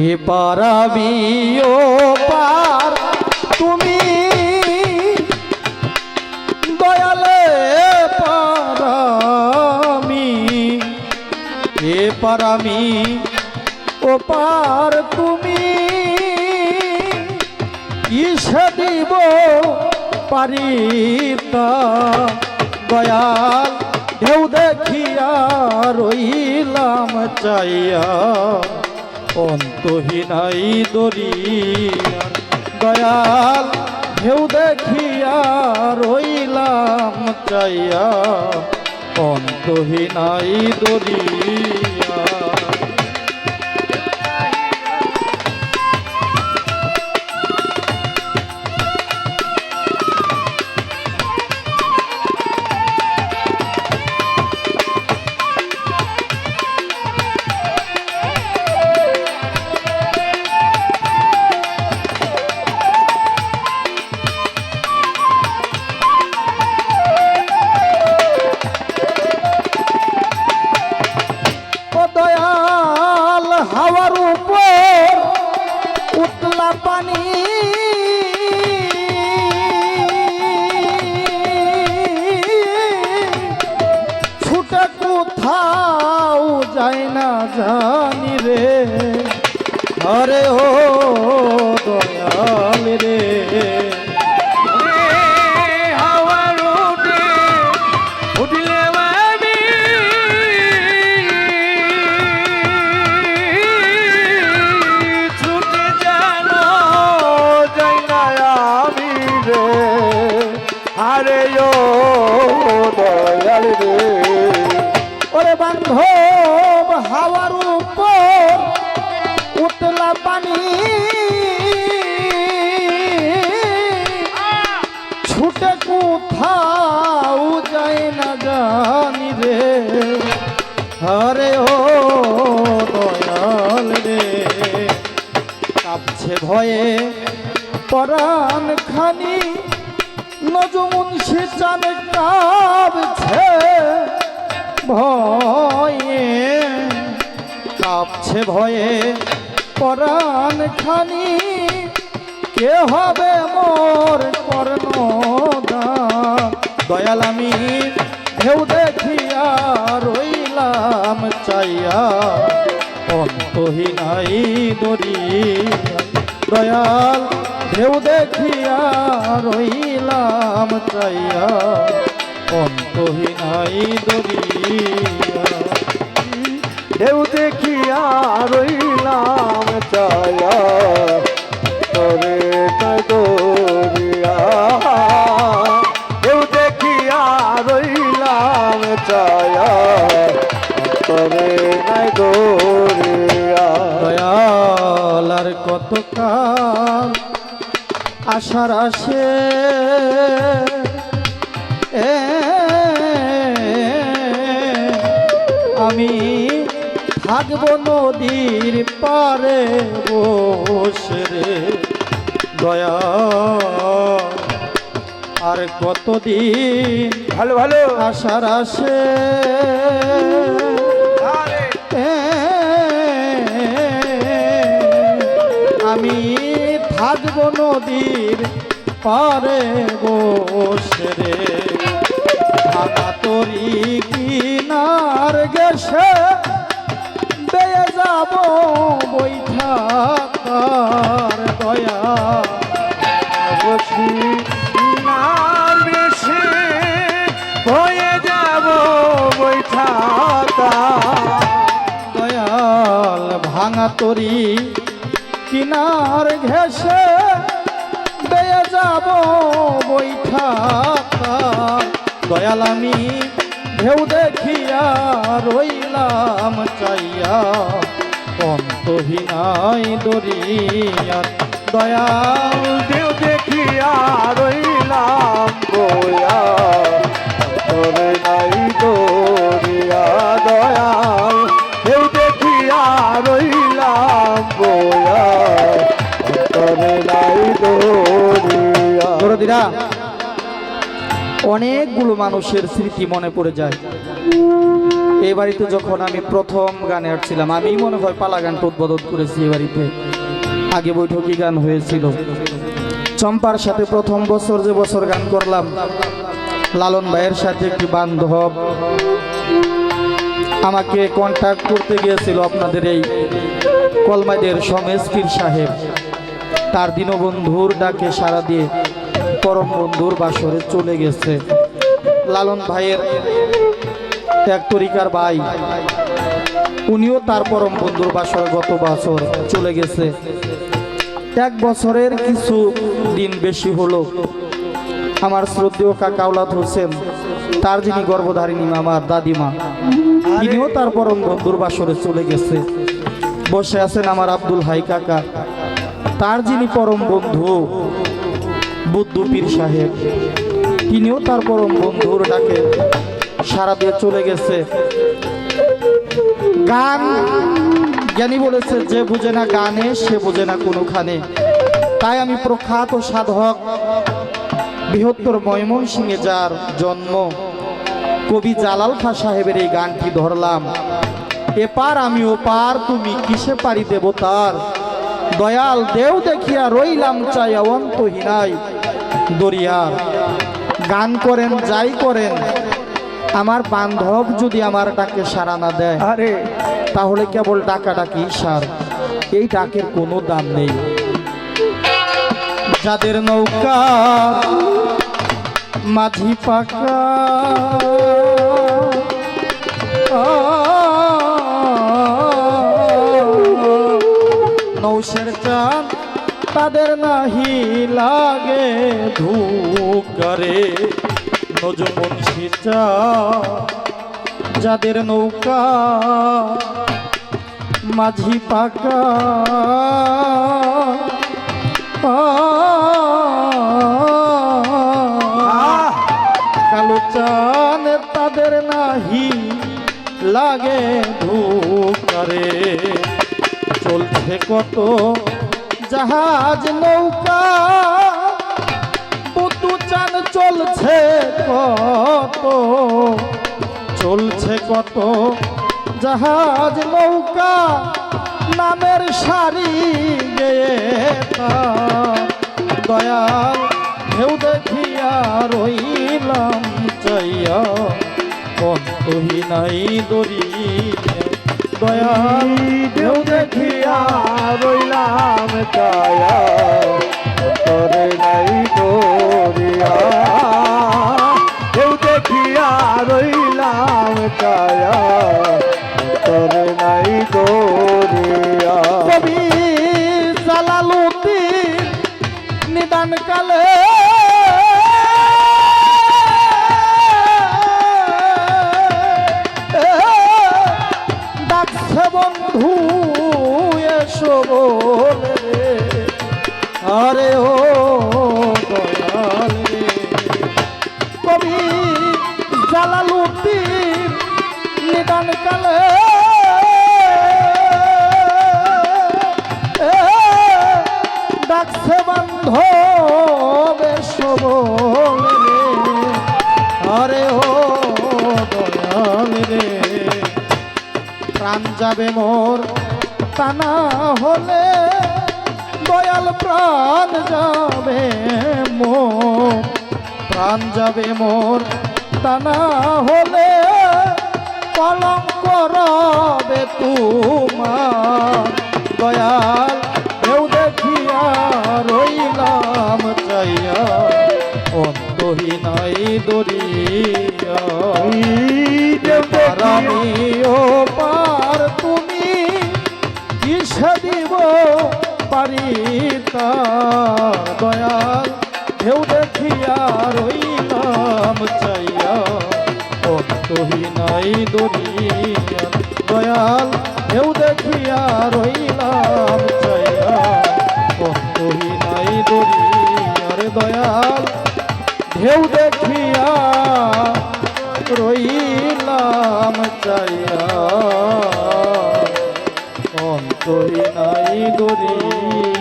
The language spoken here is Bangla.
এপার আমি ওপার তুমি দয়ালে পার আমি এপার আমি ওপার তুমি ইসে দিব পারিতা দয়াল ঢেউ দেখিয়া রইলাম চাইয়া অন্তহীনাই দরিয়া দয়াল ঢেউ দেখিয়া রইলাম চাইয়া অন্তহীনাই দরিয়া হাওয়ার উপর উতলা পানি ছুটে কোথাও যায় না জানি রে আরে ও দয়াল রে ওরে বান্ধব হাওয়ার উপর উতলা পানি ছুটে কোথাও যায় না জানি রে আরে ও দয়াল রে কাঁপছে ভয়ে পরাণ খানি নজমুন সে চান কাঁপছে ভয়ে কাঁপছে ভয়ে পরাণ খানি কে হবে মোর কর্ণদান দয়াল আমি ঢেউ দেখিয়া রইলাম চাইয়া অন্তহীনাই দরিয়া দয়াল ঢেউ দেখিয়া রইলাম চাইয়া অন্তহীনাই দরিয়া ঢেউ দেখিয়া রইলাম চাইয়া তরে নাই দরিয়া ঢেউ দেখিয়া রইলাম চাইয়া তরে নাই দরিয়া দয়াল আর কত কাল আশার আসে আমি থাকব নদীর পারে বসে রে দয়া আর কতদিন ভালো ভালো আশার আসে আমি থাকব নদীর পারে বসে রে ভাঙা তরি কিনার গেছে বেয়ে যাব বৈঠা তার দয়া বসি নার বেশি হয়ে যাব বৈঠা দয়াল ভাঙা তরি কিনার ঘেসে বেয়ে যাব বৈঠা দয়াল আমি ঢেউ দেখিয়া রইলাম চাইয়া অন্তহীনাই দরিয়া দয়াল ঢেউ দেখিয়া রইলাম বয়া তরে নাই দরিয়া দয়াল ঢেউ দেখিয়া রইলাম বয়া তরে নাই দরিয়া দরদিরা অনেকগুলো মানুষের স্মৃতি মনে পড়ে যায় এই বাড়িতে যখন আমি প্রথম গানে আসছিলাম, আমি মনে হয় পালা গানটা উদ্বোধন করেছি এই বাড়িতে। আগে বৈঠকি গান হয়েছিল। চম্পার সাথে প্রথম বছর যে বছর গান করলাম, লালন ভাইয়ের সাথে একটি বান্ধব আমাকে কন্ট্যাক্ট করতে গিয়েছিল, আপনাদের এই কলমাইদের সমেশ পীর সাহেব। তার দীনবন্ধুর ডাকে সাড়া দিয়ে পরম বন্ধুর বাসরে চলে গেছে। লালন ভাইয়ের এক তরিকার ভাই, উনিও তার পরম বন্ধুর বাসরে গত বছর চলে গেছে। এক বছরের কিছু দিন বেশি হলো, আমার শ্রদ্ধেয় কাকা আওলাদ হোসেন, তার যিনি গর্ভধারিণী আমার দাদিমা, তিনিও তার পরম বন্ধুর বাসরে চলে গেছে। বসে আছেন আমার আব্দুল হাই কাকা, তার যিনি পরম বন্ধু বুদ্ধু পীর সাহেব, তিনিও তার পরম বন্ধুর ডাকে সারা দিয়ে চলে গেছে। গান জ্ঞানী বলেছে, যে বুঝে না গানে সে বুঝে না কোনোখানে। তাই আমি প্রখ্যাত সাধক বৃহত্তর ময়মনসিংহে যার জন্ম, কবি জালাল খাঁ সাহেবের এই গানটি ধরলাম। এপার আমি ওপার, তুমি কিসে পারি দেবতার, দয়াল দেও দেখিয়া রইলাম চাইয়া অন্তহীনাই দরিয়ার। গান করেন যাই করেন, আমার বান্ধব যদি আমার ডাকে সাড়া না দেয়, আরে তাহলে কেবল ডাকাডাকি সার, এই ডাকের কোনো দাম নেই। যাদের নৌকা মাঝি পাকা, নৌসের চাঁদ তাদের নাহি লাগে ধুকারে, নজমনসি চা যাদের নৌকা মাঝি পাকা, কালো চান তাদের নাহি লাগে ধুকারে। চলছে কত জাহাজ নৌকা, বুদ্ধু চান চলছে কত, চলছে কত জাহাজ নৌকা, নামের সারি গেয়ে দয়াল ঢেউ দেখিয়া রইলাম চাইয়া অন্তহীনাই দরিয়া। দয়াল ঢেউ দেখিয়া রইলাম চায়া, তোরে নাই দরিয়া। ঢেউ দেখিয়া রইলাম চায়া, তোরে নাই দরিয়া। কবি জালালুদ্দিন নিদান কালে ডাকছে বন্ধু এসো বলে, আরে ও দয়াল রে। কবি জালালুদ্দিন নিদান কালে ডাকছে বান্ধব এসো বলে, আরে ও দয়াল রে। প্রাণ যাবে মোর তা না হলে, দয়াল প্রাণ যাবে মোর, প্রাণ যাবে মোর তা না হলে, কলঙ্ক রবে তোমার। দয়াল ঢেউ দেখিয়া রইলাম চাইয়া অন্তহীনাই দরিয়া। আমি ও পার, তুমি কিসে দিব পারি তার। দয়াল ঢেউ দেখিয়া রইলাম চাইয়া অন্তহীনাই দরিয়া। দয়াল ঢেউ দেখিয়া রইলাম চাইয়া অন্তহীনাই দরিয়ার। দয়াল ঢেউ দেখিয়া রইলাম চাইয়া অন্তহীনাই দরিয়া।